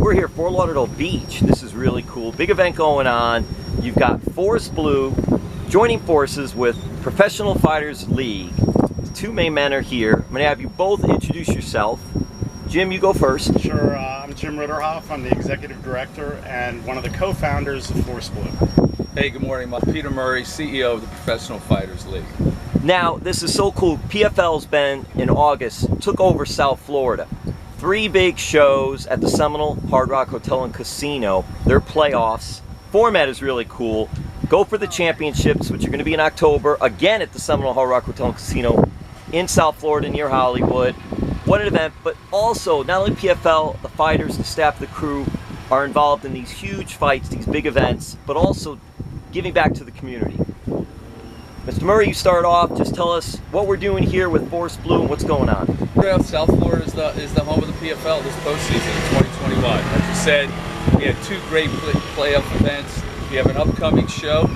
We're here at Fort Lauderdale Beach. This is really cool. Big event going on. You've got Force Blue joining forces with Professional Fighters League. The two main men are here. I'm going to have you both introduce yourself. Jim, you go first. Sure. I'm Jim Ritterhoff. I'm the executive director and one of the co-founders of Force Blue. Hey, good morning. I'm Peter Murray, CEO of the Professional Fighters League. Now, this is so cool. PFL's been in August, took over South Florida. 3 big shows at the Seminole Hard Rock Hotel and Casino. Their playoffs. Format is really cool. Go for the championships, which are going to be in October, again at the Seminole Hard Rock Hotel and Casino in South Florida near Hollywood. What an event, but also not only PFL, the fighters, the staff, the crew are involved in these huge fights, these big events, but also giving back to the community. Mr. Murray, you start off. Just tell us what we're doing here with Force Blue and what's going on. South Florida is the home of the PFL this postseason in 2021. Like you said, we had 2 great playoff events. We have an upcoming show,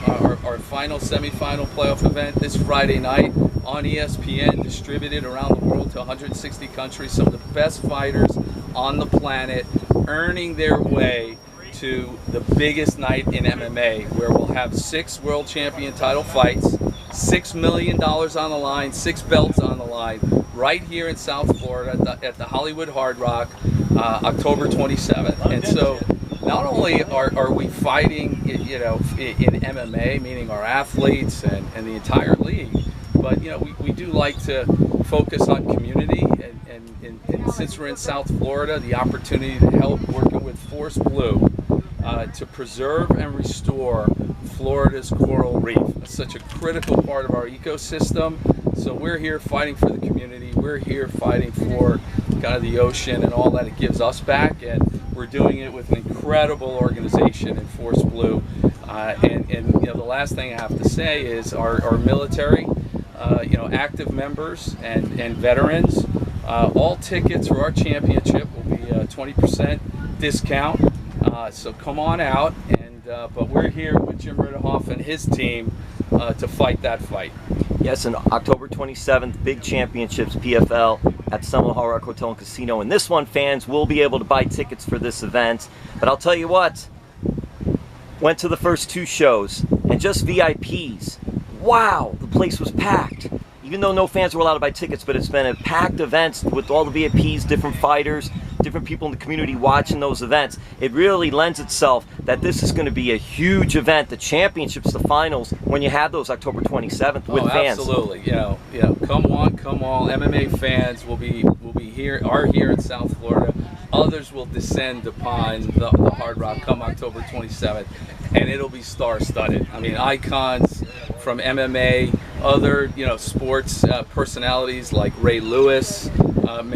our final semifinal playoff event this Friday night on ESPN, distributed around the world to 160 countries. Some of the best fighters on the planet earning their way to the biggest night in MMA, where we'll have 6 world champion title fights, $6 million on the line, 6 belts on the line, right here in South Florida at the Hollywood Hard Rock, October 27th. And so not only are we fighting, in MMA, meaning our athletes and the entire league, but we do like to focus on community, and since we're in South Florida, the opportunity to help working with Force Blue to preserve and restore Florida's coral reef. It's such a critical part of our ecosystem. So we're here fighting for the community. We're here fighting for kind of the ocean and all that it gives us back. And we're doing it with an incredible organization in Force Blue. And the last thing I have to say is our military, active members and veterans, all tickets for our championship will be a 20% discount. So come on out, but we're here with Jim Ritterhoff and his team to fight that fight. Yes, and October 27th, big championships, PFL at Seminole Hard Rock Hotel and Casino. And this one, fans will be able to buy tickets for this event. But I'll tell you what, went to the first 2 shows, and just VIPs. Wow, the place was packed. Even though no fans were allowed to buy tickets, but it's been a packed event with all the VIPs, different fighters, different people in the community watching those events. It really lends itself that this is going to be a huge event, the championships, the finals, when you have those October 27th with fans. Absolutely. Come on. MMA fans will be here in South Florida. Others will descend upon the Hard Rock come October 27th, and it'll be star-studded. I mean, icons from MMA, other sports personalities like Ray Lewis,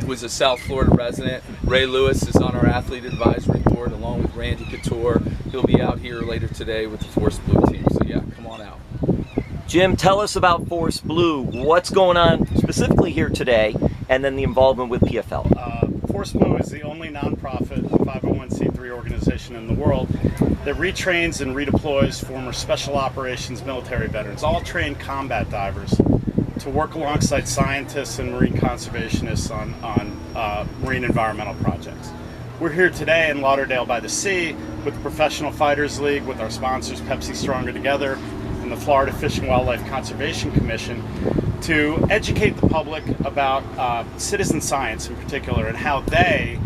who's a South Florida resident. Ray Lewis is on our athlete advisory board along with Randy Couture. He'll be out here later today with the Force Blue team. So yeah, come on out. Jim, tell us about Force Blue. What's going on specifically here today, and then the involvement with PFL. Force Blue is the only nonprofit 501c3 organization in the world that retrains and redeploys former special operations military veterans, all trained combat divers, to work alongside scientists and marine conservationists on marine environmental projects. We're here today in Lauderdale-By-The-Sea with the Professional Fighters League, with our sponsors Pepsi Stronger Together and the Florida Fish and Wildlife Conservation Commission, to educate the public about citizen science in particular, and how they,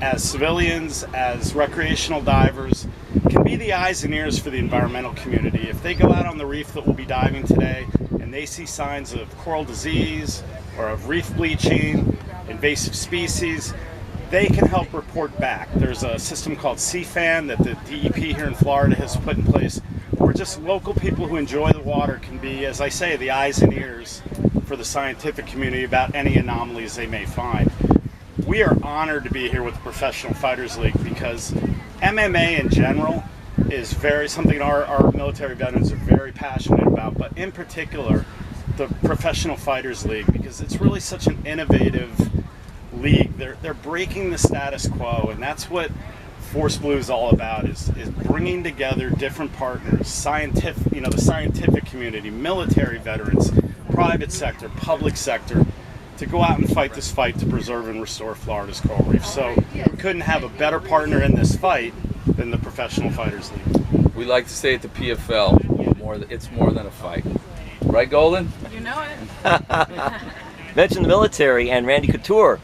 as civilians, as recreational divers, can be the eyes and ears for the environmental community. If they go out on the reef that we'll be diving today and they see signs of coral disease or of reef bleaching, invasive species, they can help report back. There's a system called CFAN that the DEP here in Florida has put in place, where just local people who enjoy the water can be, as I say, the eyes and ears for the scientific community about any anomalies they may find. We are honored to be here with the Professional Fighters League because MMA in general is something our military veterans are very passionate about, but in particular the Professional Fighters League, because it's really such an innovative league. They're breaking the status quo, and that's what Force Blue is all about, is bringing together different partners, the scientific community, military veterans, private sector, public sector, to go out and fight this fight to preserve and restore Florida's coral reef. So we couldn't have a better partner in this fight than the Professional Fighters League. We like to say at the PFL, it's more than a fight. Right, Golden? You know it. Mentioned the military and Randy Couture,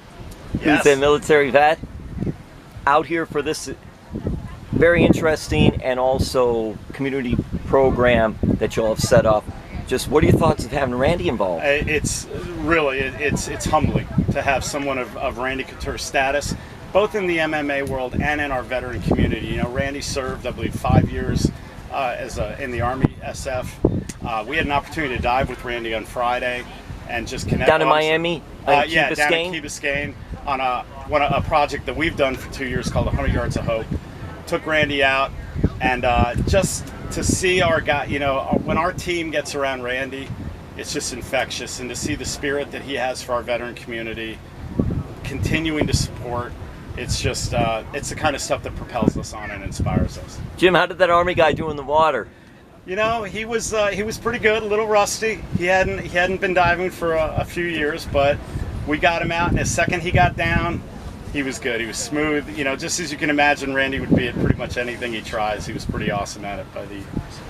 Yes. who's a military vet, out here for this very interesting and also community program that y'all have set up. Just what are your thoughts of having Randy involved? It's really, it's humbling to have someone of Randy Couture's status, both in the MMA world and in our veteran community. You know, Randy served, I believe, 5 years in the Army SF. We had an opportunity to dive with Randy on Friday and just connect. Down in Miami? Yeah, Key down Biscayne? in Key Biscayne on a project that we've done for 2 years called 100 Yards of Hope. Took Randy out, and just to see our guy, you know, when our team gets around Randy, it's just infectious. And to see the spirit that he has for our veteran community, continuing to support, it's just, it's the kind of stuff that propels us on and inspires us. Jim, how did that Army guy do in the water? You know, he was pretty good, a little rusty. He hadn't been diving for a few years, but we got him out, and the second he got down, he was good. He was smooth. You know, just as you can imagine, Randy would be at pretty much anything he tries. He was pretty awesome at it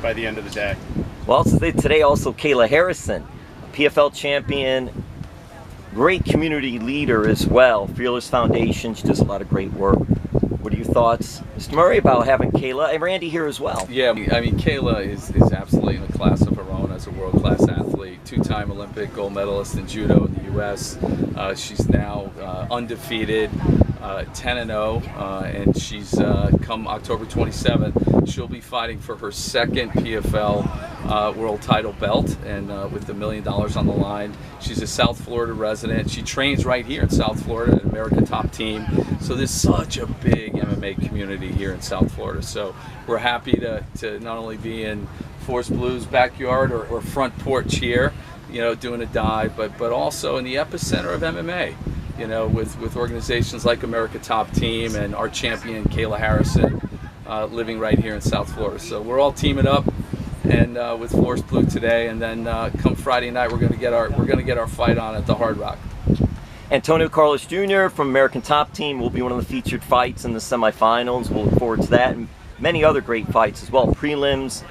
by the end of the day. Well, today also Kayla Harrison, PFL champion, great community leader as well. Fearless Foundation, she does a lot of great work. What are your thoughts, Mr. Murray, about having Kayla and Randy here as well? Yeah, I mean, Kayla is absolutely in a class of her own as a world-class athlete, two-time Olympic gold medalist in judo in the U.S. She's now undefeated, 10-0, and she's come October 27th, she'll be fighting for her second PFL world title belt, and with $1 million on the line. She's a South Florida resident. She trains right here in South Florida at America Top Team. So there's such a big MMA community here in South Florida. So we're happy to not only be in Force Blue's backyard or front porch here, you know, doing a dive, but also in the epicenter of MMA, you know, with organizations like America Top Team and our champion Kayla Harrison living right here in South Florida. So we're all teaming up and with Force Blue today, and then come Friday night we're gonna get our fight on at the Hard Rock. Antonio Carlos Jr. from American Top Team will be one of the featured fights in the semifinals. We'll look forward to that and many other great fights as well, prelims,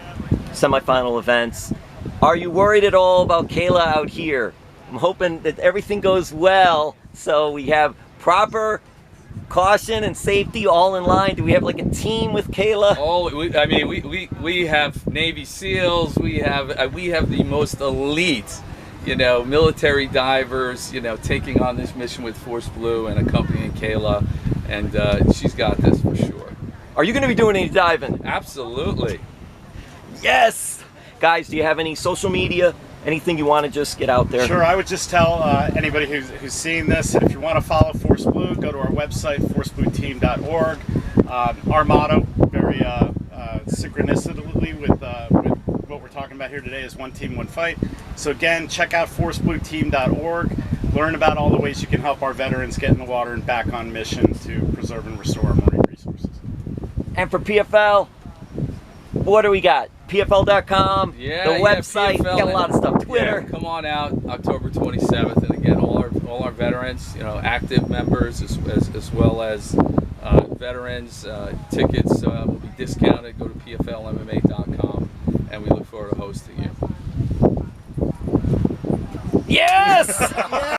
semifinal events. Are you worried at all about Kayla out here? I'm hoping that everything goes well, so we have proper caution and safety all in line. Do we have like a team with Kayla? Oh, we have Navy SEALs. We have the most elite, you know, military divers, you know, taking on this mission with Force Blue and accompanying Kayla, and she's got this for sure. Are you going to be doing any diving? Absolutely. Yes! Guys, do you have any social media? Anything you want to just get out there? Sure, I would just tell anybody who's seeing this that if you want to follow Force Blue, go to our website, forceblueteam.org. Our motto, very synchronistically with what we're talking about here today, is one team, one fight. So again, check out forceblueteam.org. Learn about all the ways you can help our veterans get in the water and back on mission to preserve and restore our marine resources. And for PFL, what do we got? PFL.com, the website, PFL, got a lot of stuff. Twitter. Yeah, come on out October 27th, and again, all our veterans, you know, active members as well as veterans. Tickets will be discounted. Go to PFLMMA.com, and we look forward to hosting you. Yes!